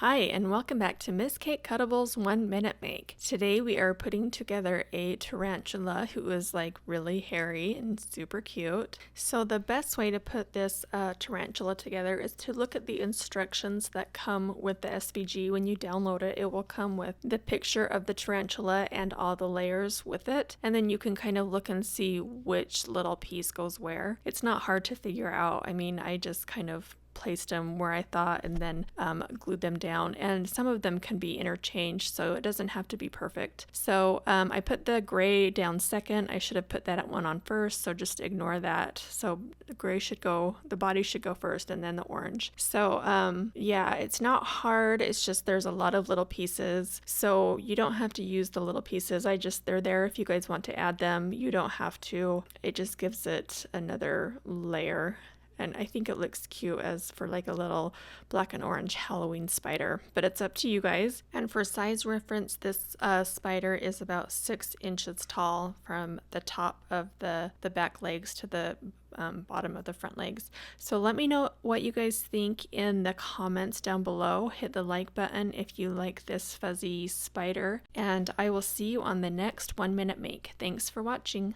Hi, and welcome back to Miss Kate Cuttables 1 Minute Make. Today we are putting together a tarantula who is like really hairy and super cute. So the best way to put this tarantula together is to look at the instructions that come with the SVG. When you download it, it will come with the picture of the tarantula and all the layers with it. And then you can kind of look and see which little piece goes where. It's not hard to figure out. I mean, I just kind of placed them where I thought and then glued them down, and some of them can be interchanged, so it doesn't have to be perfect. So I put the gray down second. I should have put that one on first, so just ignore that. So the gray should go, the body should go first, and then the orange. So yeah, it's not hard, it's just there's a lot of little pieces, so you don't have to use the little pieces. They're there if you guys want to add them. You don't have to. It just gives it another layer. And I think it looks cute as for like a little black and orange Halloween spider, but it's up to you guys. And for size reference, this spider is about 6 inches tall from the top of the back legs to the bottom of the front legs. So let me know what you guys think in the comments down below. Hit the like button if you like this fuzzy spider, and I will see you on the next 1 Minute Make. Thanks for watching.